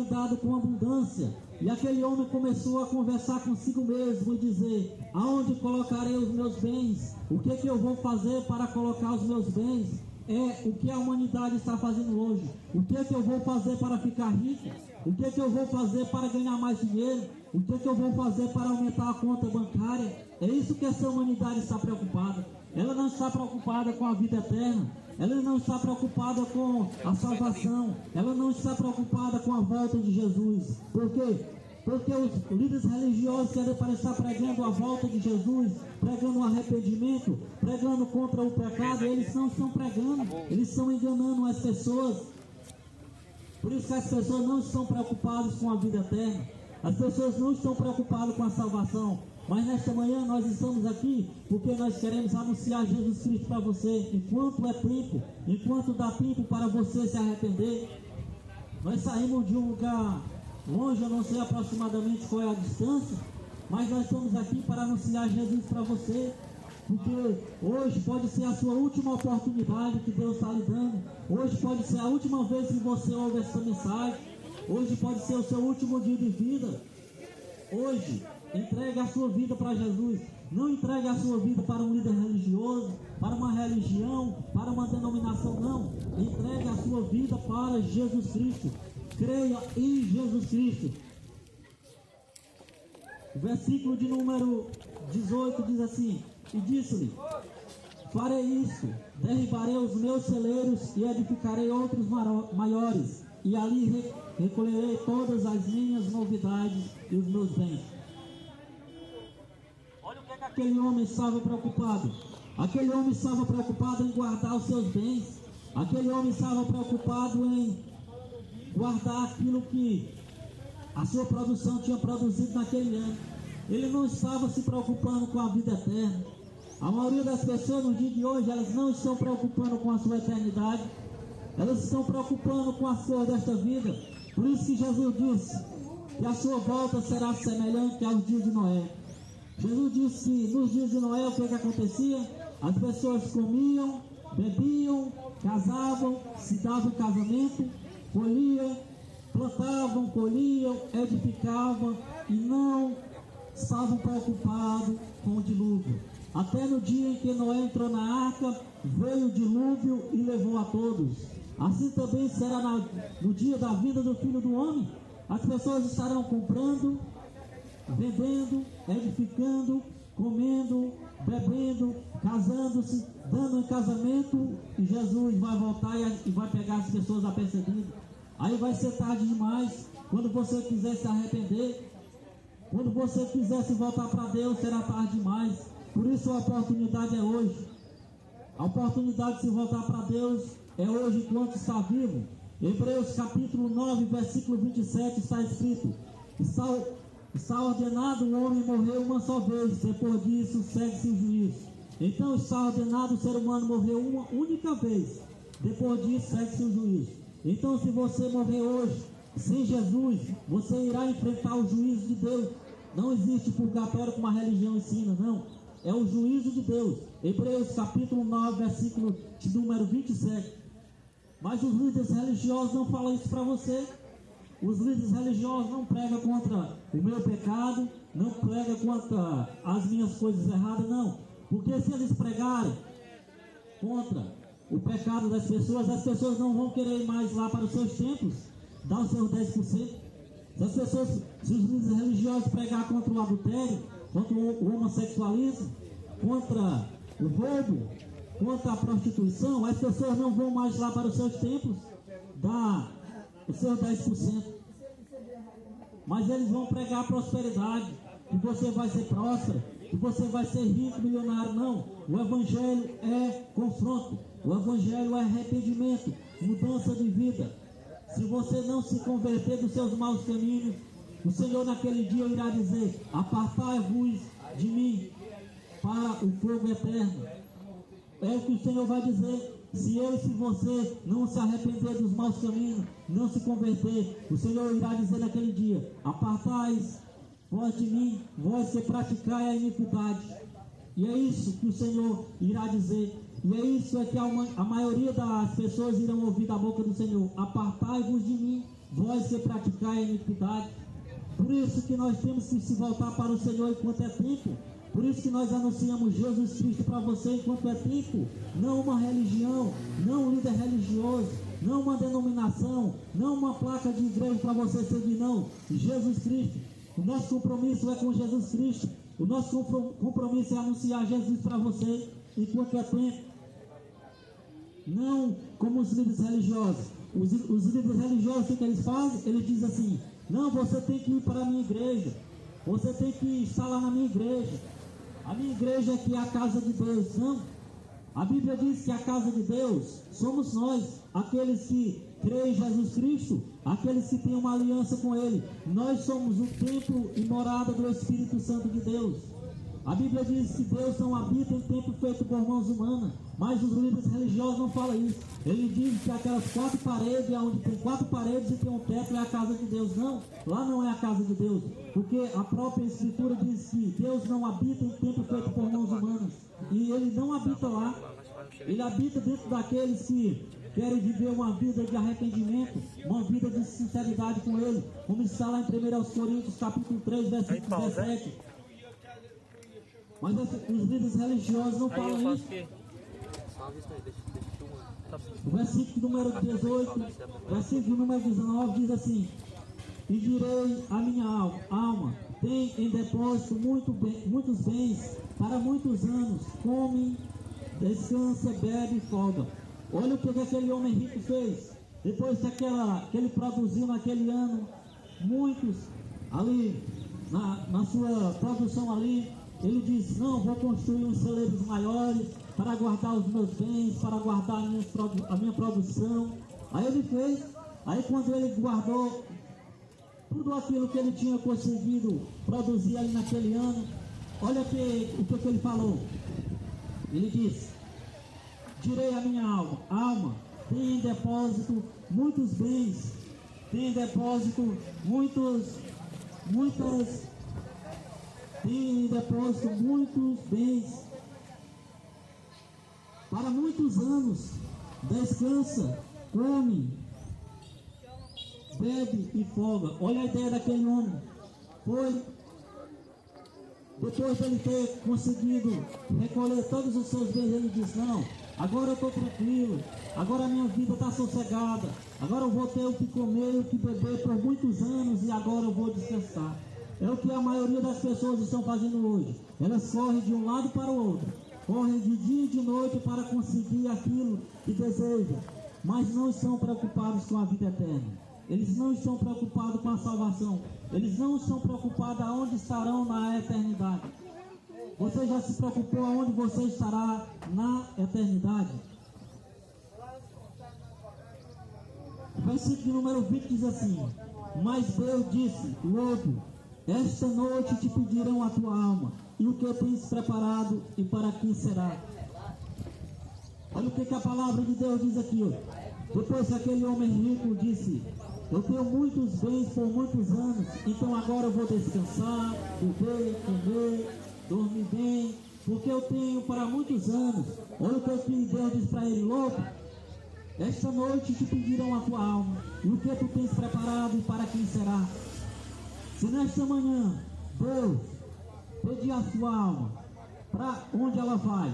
dado com abundância. E aquele homem começou a conversar consigo mesmo e dizer: aonde colocarei os meus bens? O que eu vou fazer para colocar os meus bens? É o que a humanidade está fazendo hoje. O que eu vou fazer para ficar rico? O que eu vou fazer para ganhar mais dinheiro? O que eu vou fazer para aumentar a conta bancária? É isso que essa humanidade está preocupada. Ela não está preocupada com a vida eterna. Ela não está preocupada com a salvação. Ela não está preocupada com a volta de Jesus. Por quê? Porque os líderes religiosos querem estar pregando a volta de Jesus, pregando o arrependimento, pregando contra o pecado. Eles não estão pregando, eles estão enganando as pessoas. Por isso que as pessoas não estão preocupadas com a vida eterna. As pessoas não estão preocupadas com a salvação. Mas nesta manhã nós estamos aqui porque nós queremos anunciar Jesus Cristo para você. Enquanto é tempo, enquanto dá tempo para você se arrepender. Nós saímos de um lugar longe, eu não sei aproximadamente qual é a distância, mas nós estamos aqui para anunciar Jesus para você, porque hoje pode ser a sua última oportunidade que Deus está lhe dando. Hoje pode ser a última vez que você ouve essa mensagem. Hoje pode ser o seu último dia de vida. Hoje, entregue a sua vida para Jesus. Não entregue a sua vida para um líder religioso, para uma religião, para uma denominação, não. Entregue a sua vida para Jesus Cristo. Creia em Jesus Cristo. O versículo de número 18 diz assim: e disse-lhe: farei isto, derribarei os meus celeiros e edificarei outros maiores, e ali recolherei todas as minhas novidades e os meus bens. Olha o que aquele homem estava preocupado. Aquele homem estava preocupado em guardar os seus bens. Aquele homem estava preocupado em guardar aquilo que a sua produção tinha produzido naquele ano. Ele não estava se preocupando com a vida eterna. A maioria das pessoas no dia de hoje, elas não estão preocupando com a sua eternidade. Elas estão preocupando com as coisas desta vida. Por isso que Jesus disse que a sua volta será semelhante aos dias de Noé. Jesus disse que nos dias de Noé o que acontecia? As pessoas comiam, bebiam, casavam, se davam casamento, colhiam, plantavam, colhiam, edificavam e não estavam preocupados com o dilúvio. Até no dia em que Noé entrou na arca, veio o dilúvio e levou a todos. Assim também será no dia da vinda do Filho do Homem. As pessoas estarão comprando, vendendo, edificando, comendo, bebendo, casando-se, dando em casamento, e Jesus vai voltar e vai pegar as pessoas apercebidas. Aí vai ser tarde demais. Quando você quiser se arrepender, quando você quiser se voltar para Deus, será tarde demais. Por isso a oportunidade é hoje. A oportunidade de se voltar para Deus é hoje enquanto está vivo. Hebreus capítulo 9, versículo 27 está escrito: Está ordenado o homem morrer uma só vez, depois disso segue-se o juízo. Então está ordenado o ser humano morrer uma única vez, depois disso segue-se o juízo. Então se você morrer hoje sem Jesus, você irá enfrentar o juízo de Deus. Não existe purgatório como a religião ensina, não. É o juízo de Deus. Hebreus capítulo 9, versículo de número 27. Mas os líderes religiosos não falam isso para você. Os líderes religiosos não pregam contra o meu pecado, não pregam contra as minhas coisas erradas, não. Porque se eles pregarem contra o pecado das pessoas, as pessoas não vão querer ir mais lá para os seus templos, dar os seus 10%. Se os líderes religiosos pregar contra o adultério, contra o homossexualismo, contra o roubo, contra a prostituição, as pessoas não vão mais lá para os seus templos dar os seus 10%. Mas eles vão pregar prosperidade, que você vai ser próspero, que você vai ser rico, milionário. Não, o Evangelho é confronto, o Evangelho é arrependimento, mudança de vida. Se você não se converter dos seus maus caminhos, o Senhor naquele dia irá dizer: apartai-vos de mim para o fogo eterno. É o que o Senhor vai dizer. Se eu e se você não se arrepender dos maus caminhos, não se converter, o Senhor irá dizer naquele dia: apartais vós de mim, vós que praticai a iniquidade. E é isso que o Senhor irá dizer. E é isso que a maioria das pessoas irão ouvir da boca do Senhor: apartai-vos de mim, vós que praticai a iniquidade. Por isso que nós temos que se voltar para o Senhor enquanto é tempo. Por isso que nós anunciamos Jesus Cristo para você enquanto é tempo. Não uma religião, não um líder religioso, não uma denominação, não uma placa de igreja para você seguir, não. Jesus Cristo. O nosso compromisso é com Jesus Cristo. O nosso compromisso é anunciar Jesus para você enquanto é tempo. Não como os líderes religiosos. Os líderes religiosos, o que eles fazem? Eles dizem assim: não, você tem que ir para a minha igreja, você tem que estar lá na minha igreja. A minha igreja aqui é a casa de Deus. Não. A Bíblia diz que a casa de Deus somos nós, aqueles que creem em Jesus Cristo, aqueles que têm uma aliança com Ele. Nós somos o templo e morada do Espírito Santo de Deus. A Bíblia diz que Deus não habita em templo feito por mãos humanas, mas os líderes religiosos não falam isso. Ele diz que aquelas 4 paredes, onde tem 4 paredes e tem um teto, é a casa de Deus. Não, lá não é a casa de Deus, porque a própria Escritura diz que Deus não habita em templo feito por mãos humanas, e Ele não habita lá. Ele habita dentro daqueles que querem viver uma vida de arrependimento, uma vida de sinceridade com Ele, como está lá em 1 Coríntios capítulo 3, versículo 17. Mas os líderes religiosos não falam isso. O versículo número 18, versículo número 19 diz assim: e direi a minha alma, tem em depósito muitos bens para muitos anos, come, descansa, bebe e folga. Olha o que aquele homem rico fez. Depois que ele produziu naquele ano, muitos ali, na sua produção ali, ele disse: não, vou construir uns celeiros maiores para guardar os meus bens, para guardar a minha produção. Aí ele fez. Aí quando ele guardou tudo aquilo que ele tinha conseguido produzir ali naquele ano, olha o que ele falou. Ele disse: direi a minha alma, tem em depósito muitos bens, tem em depósito tem em depósito muitos bens para muitos anos, descansa, come, bebe e folga. Olha a ideia daquele homem. Foi depois dele ter conseguido recolher todos os seus bens, ele disse: não, agora eu estou tranquilo, agora a minha vida está sossegada, agora eu vou ter o que comer e o que beber por muitos anos e agora eu vou descansar. É o que a maioria das pessoas estão fazendo hoje. Elas correm de um lado para o outro, correm de dia e de noite para conseguir aquilo que desejam, mas não estão preocupados com a vida eterna. Eles não estão preocupados com a salvação. Eles não estão preocupados aonde estarão na eternidade. Você já se preocupou aonde você estará na eternidade? O versículo número 20 diz assim: mas Deus disse: logo, esta noite te pedirão a tua alma, e o que tens preparado, e para quem será? Olha o que a palavra de Deus diz aqui. Depois que aquele homem rico disse: eu tenho muitos bens por muitos anos, então agora eu vou descansar, beber, comer, dormir bem, porque eu tenho para muitos anos. Olha o que Deus diz para ele: louco, esta noite te pedirão a tua alma, e o que tu tens preparado, e para quem será? Se nesta manhã Deus pedir a sua alma, para onde ela vai?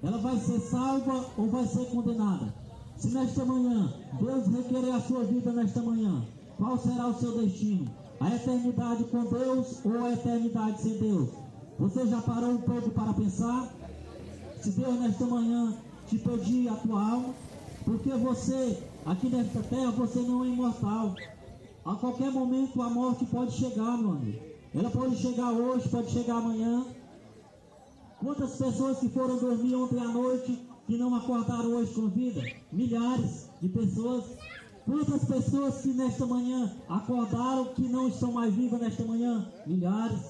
Ela vai ser salva ou vai ser condenada? Se nesta manhã Deus requerer a sua vida nesta manhã, qual será o seu destino? A eternidade com Deus ou a eternidade sem Deus? Você já parou um pouco para pensar? Se Deus nesta manhã te pedir a tua alma, porque você, aqui nesta terra, você não é imortal. A qualquer momento a morte pode chegar, meu amigo. Ela pode chegar hoje, pode chegar amanhã. Quantas pessoas que foram dormir ontem à noite que não acordaram hoje com vida? Milhares de pessoas. Quantas pessoas que nesta manhã acordaram que não estão mais vivas nesta manhã? Milhares.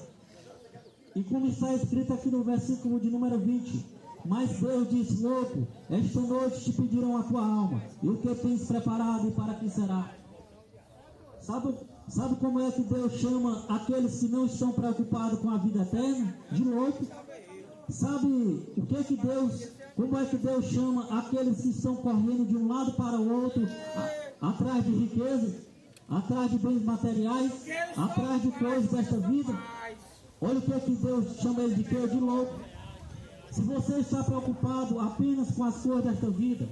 E como está escrito aqui no versículo de número 20: mas Deus disse: louco, esta noite te pedirão a tua alma, e o que tens preparado, e para que será? Sabe como é que Deus chama aqueles que não estão preocupados com a vida eterna? De louco. Sabe como é que Deus chama aqueles que estão correndo de um lado para o outro, atrás de riquezas, atrás de bens materiais, atrás de coisas desta vida? Olha o que Deus chama ele de quê? De louco. Se você está preocupado apenas com as coisas desta vida,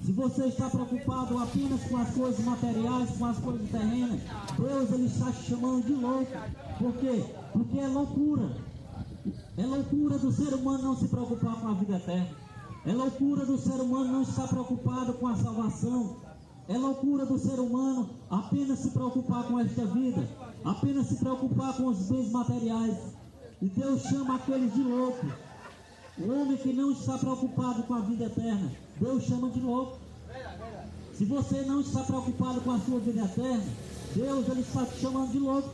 se você está preocupado apenas com as coisas materiais, com as coisas terrenas, Deus ele está te chamando de louco. Por quê? Porque é loucura. É loucura do ser humano não se preocupar com a vida eterna. É loucura do ser humano não estar preocupado com a salvação. É loucura do ser humano apenas se preocupar com esta vida, apenas se preocupar com os bens materiais. E Deus chama aqueles de loucos. O homem que não está preocupado com a vida eterna, Deus chama de louco. Se você não está preocupado com a sua vida eterna, Deus ele está te chamando de louco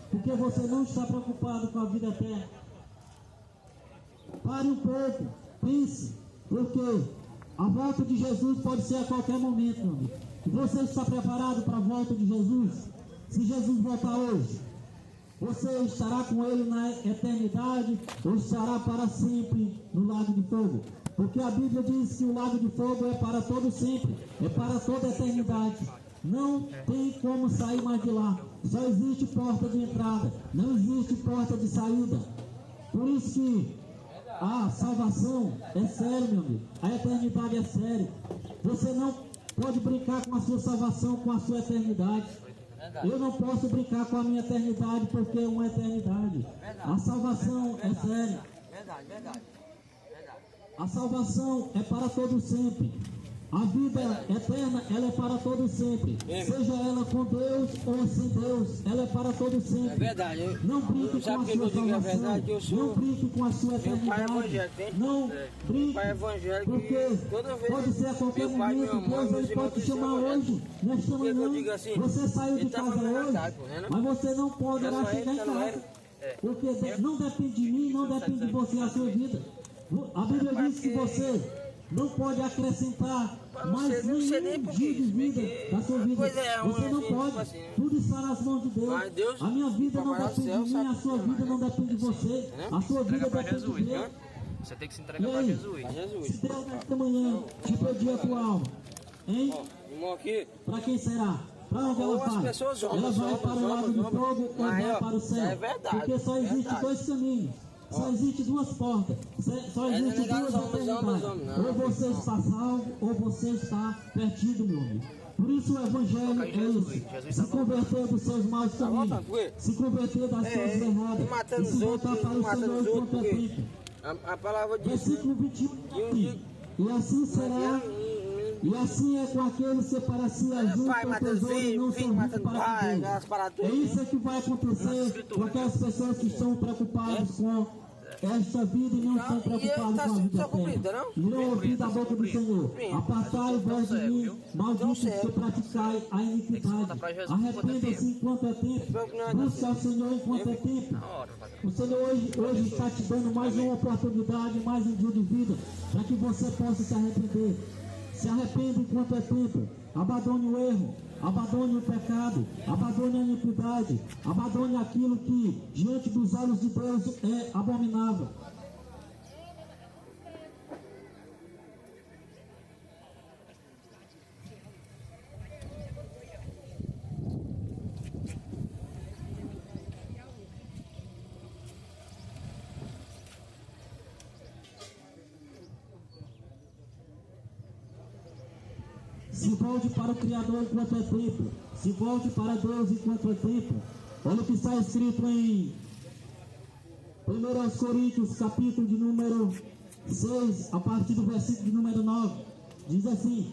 porque você não está preocupado com a vida eterna. Pare um pouco, pense, porque a volta de Jesus pode ser a qualquer momento, meu amigo. E você está preparado para a volta de Jesus? Se Jesus voltar hoje, você estará com ele na eternidade ou estará para sempre no lago de fogo? Porque a Bíblia diz que o lago de fogo é para todo sempre, é para toda a eternidade. Não tem como sair mais de lá. Só existe porta de entrada, não existe porta de saída. Por isso que a salvação é sério, meu amigo. A eternidade é sério. Você não pode brincar com a sua salvação, com a sua eternidade. Eu não posso brincar com a minha eternidade porque é uma eternidade. A salvação é séria. A salvação é para todo sempre. A vida eterna, ela é para todo sempre. Seja ela com Deus ou sem Deus, ela é para todo sempre. É verdade. Não brinque com a sua salvação. Não brinque com a sua eternidade. Não brinque, porque pode ser a qualquer momento. Deus ele pode te chamar hoje, nesta manhã. Você saiu de casa hoje, mas você não poderá chegar em casa. Porque não depende de mim, não depende de você a sua vida. A Bíblia diz que você não pode acrescentar mais nenhum dia de vida da sua vida. Você não pode. Tudo está nas mãos de Deus. A minha vida não depende de mim, a sua vida não depende de você. A sua vida depende de Deus. Você tem que se entregar para Jesus. Se Deus nesta manhã te pedir a tua alma, hein? Para quem será? Para onde ela vai? Ela vai para o lado do fogo ou vai para o céu? Porque só existe dois caminhos. Só existe duas portas, só existe duas eternidades. Ou você está salvo, ou você está perdido, meu amigo. Por isso o Evangelho é isso. Se converter dos seus maus caminhos, se converter das coisas erradas, e se voltar para o Senhor enquanto é tempo. A palavra diz. Versículo 21. E assim será. E assim é com aqueles que para si ajuntam o tesouro e não são ricos para Deus. É isso que vai acontecer com aquelas pessoas que estão preocupadas com esta vida e não estão preocupados com a vida eterna. Irão ouvir da boca do Senhor: apartai-vos de mim, malditos que praticai a iniquidade. Arrependa-se enquanto é tempo. Busca ao Senhor enquanto é tempo. O Senhor hoje está te dando mais uma oportunidade, mais um dia de vida, para que você possa se arrepender. Se arrependa enquanto é tempo. Abandone o erro, abandone o pecado, abandone a iniquidade, abandone aquilo que diante dos olhos de Deus é abominável. Se volte para o Criador enquanto é tempo. Se volte para Deus enquanto é tempo. Olha o que está escrito em 1 Coríntios, capítulo de número 6, a partir do versículo de número 9. Diz assim: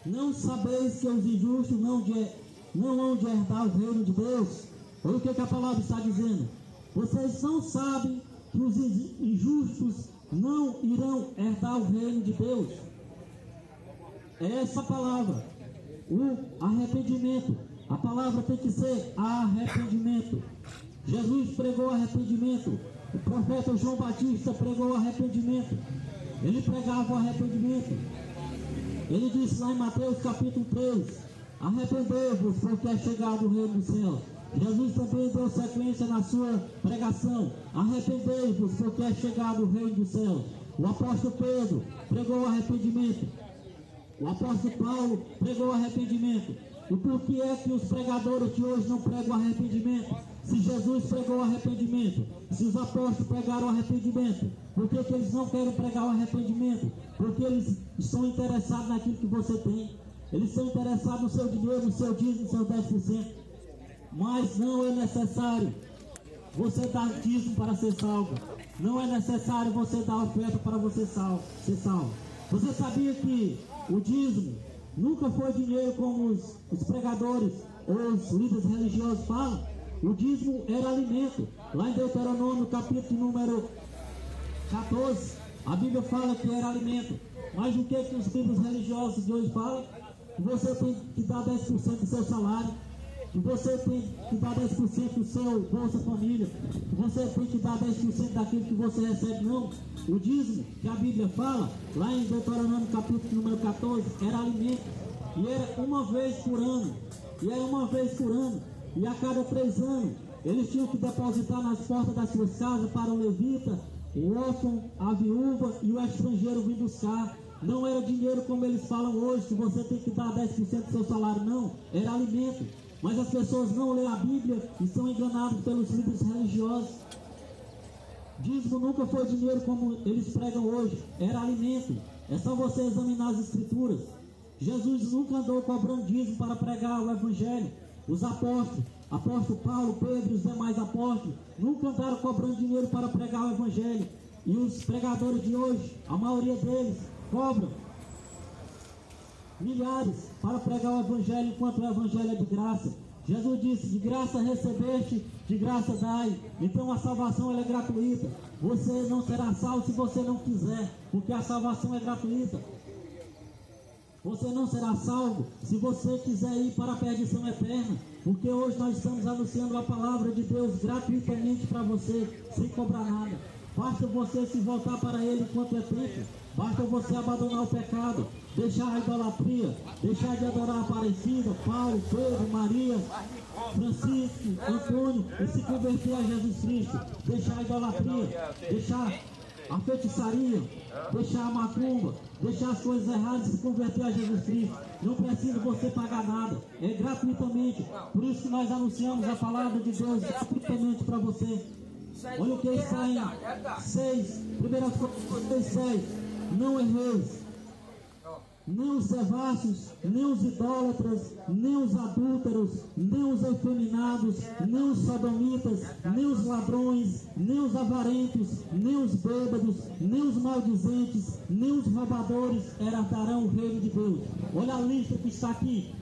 não sabeis que os injustos não hão de herdar o reino de Deus? Olha o que a palavra está dizendo. Vocês não sabem que os injustos não irão herdar o reino de Deus? É essa palavra, o arrependimento. A palavra tem que ser arrependimento. Jesus pregou arrependimento. O profeta João Batista pregou arrependimento. Ele pregava o arrependimento. Ele disse lá em Mateus capítulo 3: arrependei-vos, porque é chegado o reino do céu. Jesus também deu sequência na sua pregação: arrependei-vos, porque é chegado o reino do céu. O apóstolo Pedro pregou o arrependimento. O apóstolo Paulo pregou arrependimento. E por que é que os pregadores de hoje não pregam arrependimento? Se Jesus pregou arrependimento, se os apóstolos pregaram arrependimento, por que eles não querem pregar o arrependimento? Porque eles estão interessados naquilo que você tem. Eles estão interessados no seu dinheiro, no seu dízimo, no seu 10%. Mas não é necessário você dar dízimo para ser salvo. Não é necessário você dar oferta para você ser salvo. Você sabia que o dízimo nunca foi dinheiro como os pregadores ou os líderes religiosos falam? O dízimo era alimento. Lá em Deuteronômio, capítulo número 14, a Bíblia fala que era alimento. Mas o que os líderes religiosos de hoje falam? Que você tem que dar 10% do seu salário, que você tem que dar 10% do seu Bolsa Família, que você tem que dar 10% daquilo que você recebe. Não. O dízimo que a Bíblia fala, lá em Deuteronômio capítulo número 14, era alimento. E era uma vez por ano. E a cada 3 anos, eles tinham que depositar nas portas das suas casas para o levita, o órfão, a viúva e o estrangeiro vir buscar. Não era dinheiro como eles falam hoje, que você tem que dar 10% do seu salário. Não, era alimento. Mas as pessoas não lêem a Bíblia e são enganadas pelos líderes religiosos. Dízimo nunca foi dinheiro como eles pregam hoje, era alimento. É só você examinar as escrituras. Jesus nunca andou cobrando dízimo para pregar o Evangelho. Os apóstolo Paulo, Pedro e os demais apóstolos, nunca andaram cobrando dinheiro para pregar o Evangelho. E os pregadores de hoje, a maioria deles, cobram milhares para pregar o Evangelho, enquanto o Evangelho é de graça. Jesus disse: de graça recebeste, de graça dai. Então a salvação ela é gratuita. Você não será salvo se você não quiser, porque a salvação é gratuita. Você não será salvo se você quiser ir para a perdição eterna, porque hoje nós estamos anunciando a palavra de Deus gratuitamente para você, sem cobrar nada. Basta você se voltar para Ele enquanto é tempo. Basta você abandonar o pecado, deixar a idolatria, deixar de adorar a Aparecida, Paulo, Pedro, Maria, Francisco, Antônio, e se converter a Jesus Cristo. Deixar a idolatria, deixar a feitiçaria, deixar a macumba, deixar as coisas erradas e se converter a Jesus Cristo. Não precisa você pagar nada, é gratuitamente. Por isso que nós anunciamos a palavra de Deus gratuitamente para você. Olha o que está em 6, 1 6. Não erreis, nem os devassos, nem os idólatras, nem os adúlteros, nem os efeminados, nem os sodomitas, nem os ladrões, nem os avarentos, nem os bêbados, nem os maldizentes, nem os roubadores herdarão o reino de Deus. Olha a lista que está aqui.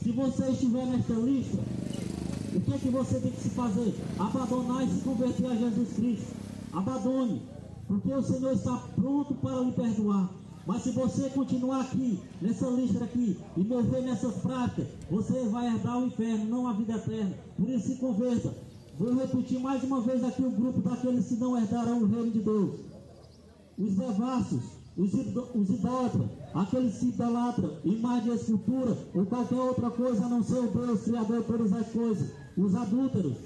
Se você estiver nesta lista, o que é que você tem que se fazer? Abandonar e se converter a Jesus Cristo. Abandone, porque o Senhor está pronto para lhe perdoar. Mas se você continuar aqui, nessa lista aqui, e mover nessas práticas, você vai herdar o inferno, não a vida eterna. Por isso se converta. Vou repetir mais uma vez aqui o grupo daqueles que não herdarão o reino de Deus. Os devassos, os idólatras, aqueles que idolatram imagem de escultura ou qualquer outra coisa a não ser o Deus Criador de todas as coisas. Os adúlteros,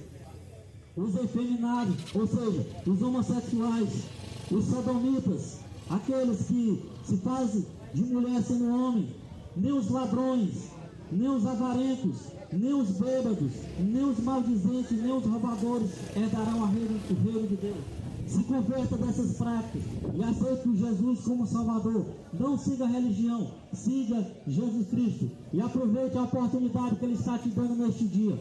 os efeminados, ou seja, os homossexuais, os sodomitas, aqueles que se fazem de mulher sendo homem, nem os ladrões, nem os avarentos, nem os bêbados, nem os maldizentes, nem os roubadores herdarão o reino de Deus. Se converta dessas práticas e aceite Jesus como Salvador. Não siga a religião, siga Jesus Cristo e aproveite a oportunidade que Ele está te dando neste dia.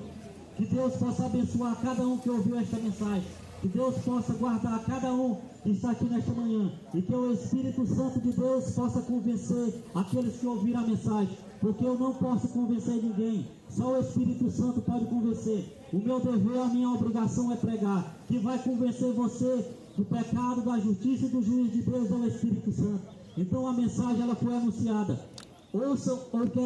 Que Deus possa abençoar cada um que ouviu esta mensagem. Que Deus possa guardar cada um que está aqui nesta manhã. E que o Espírito Santo de Deus possa convencer aqueles que ouviram a mensagem. Porque eu não posso convencer ninguém. Só o Espírito Santo pode convencer. O meu dever, a minha obrigação é pregar. Que vai convencer você do pecado, da justiça e do juízo de Deus é o Espírito Santo. Então a mensagem ela foi anunciada. Ouçam ou que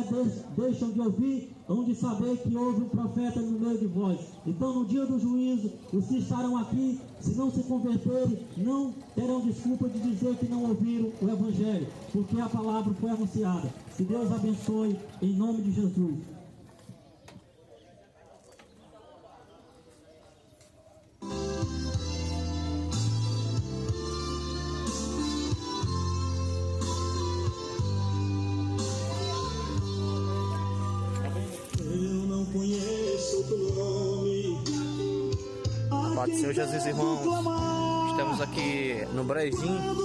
deixam de ouvir, hão de saber que houve um profeta no meio de vós. Então no dia do juízo, os que estarão aqui, se não se converterem, não terão desculpa de dizer que não ouviram o Evangelho, porque a palavra foi anunciada. Que Deus abençoe em nome de Jesus. Paz do Senhor Jesus, irmãos. Estamos aqui no Brejinho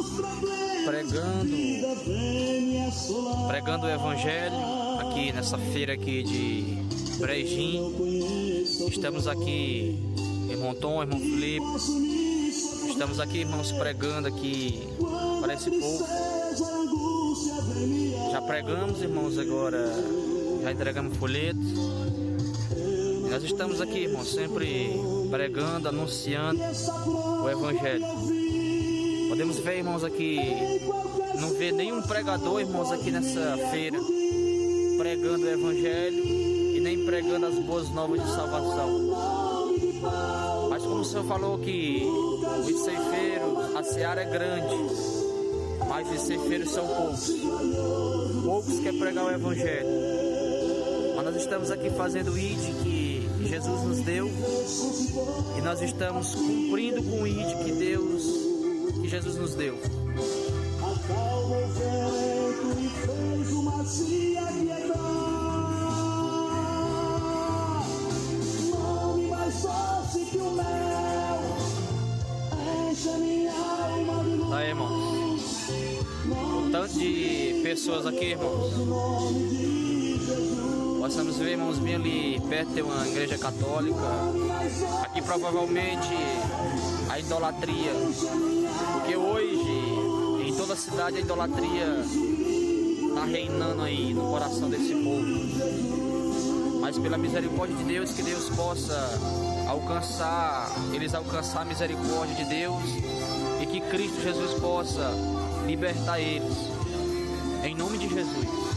pregando o Evangelho aqui nessa feira aqui de Brejinho. Estamos aqui, irmão Tom, irmão Felipe. Estamos aqui, irmãos, pregando aqui para esse povo. Já pregamos, irmãos, agora já entregamos folhetos. Nós estamos aqui, irmãos, sempre pregando, anunciando o Evangelho. Podemos ver, irmãos, aqui, não vê nenhum pregador, irmãos, aqui nessa feira pregando o Evangelho e nem pregando as boas novas de salvação. Mas como o Senhor falou que os ceifeiros, a seara é grande, mas os ceifeiros são poucos. Poucos querem pregar o Evangelho. Mas nós estamos aqui fazendo o ID que Jesus nos deu e nós estamos cumprindo com o ID que Jesus nos deu. Acalma o vento e fez uma se aquietar. Nome mais doce que o mel enche minha alma de luz. Tá aí, irmão. tanto de pessoas aqui, irmãos. Possamos ver, irmãos, bem ali perto tem uma igreja católica. Aqui provavelmente a idolatria, porque hoje em toda a cidade a idolatria está reinando aí no coração desse povo. Mas pela misericórdia de Deus, que Deus possa alcançar a misericórdia de Deus e que Cristo Jesus possa libertar eles, em nome de Jesus.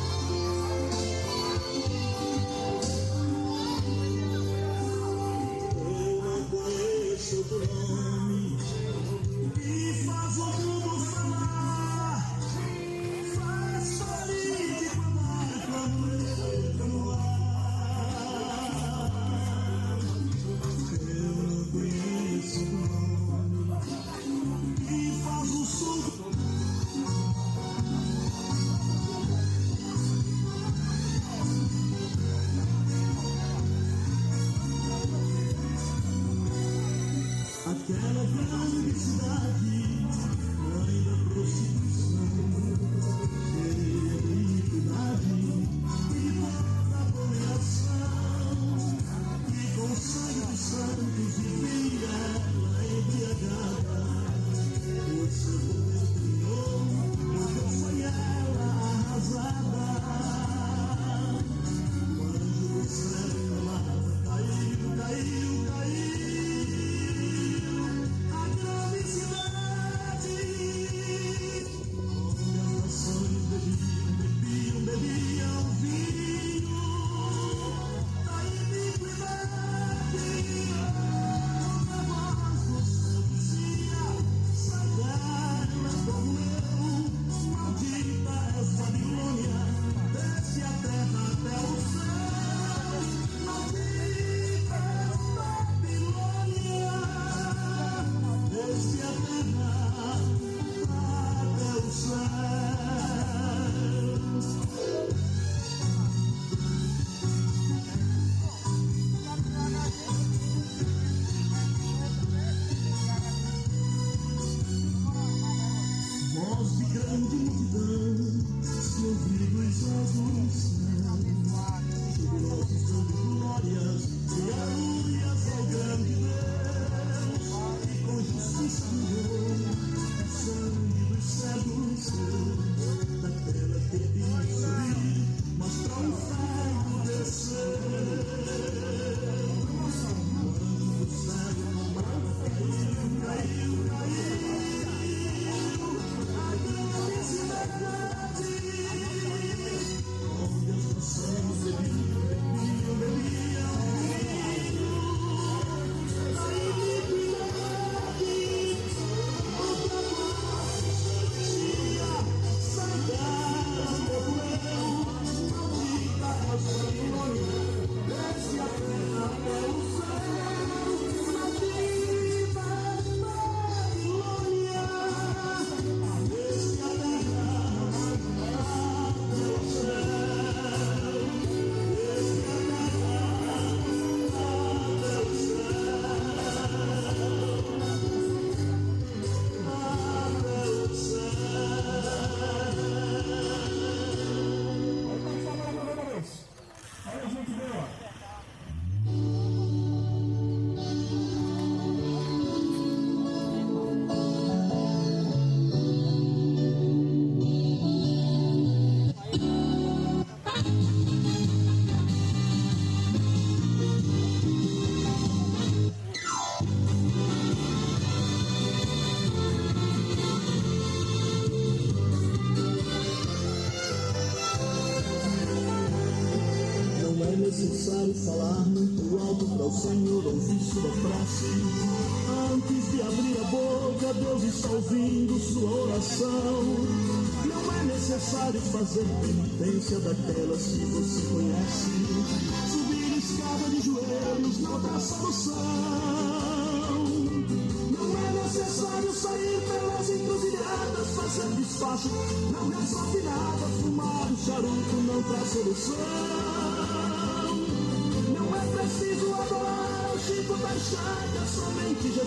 Aquela grande cidade, mãe da prostituição, cheia de iniquidade e toda abominação, e com o sangue dos santos vivia ela embriagada. O seu poder criou, porque foi ela arrasada. O anjo do céu clamava, caiu, caiu, caiu. necessário falar muito alto para o Senhor ouvir sua prece. Antes de abrir a boca, Deus está ouvindo sua oração. Não é necessário fazer penitência daquelas que você conhece. Subir escada de joelhos não dá solução. Não é necessário sair pelas encruzilhadas, fazer despacho não resolve nada. Fumar um charuto não traz solução. Não é preciso adorar o Chico da Chaga, somente Jesus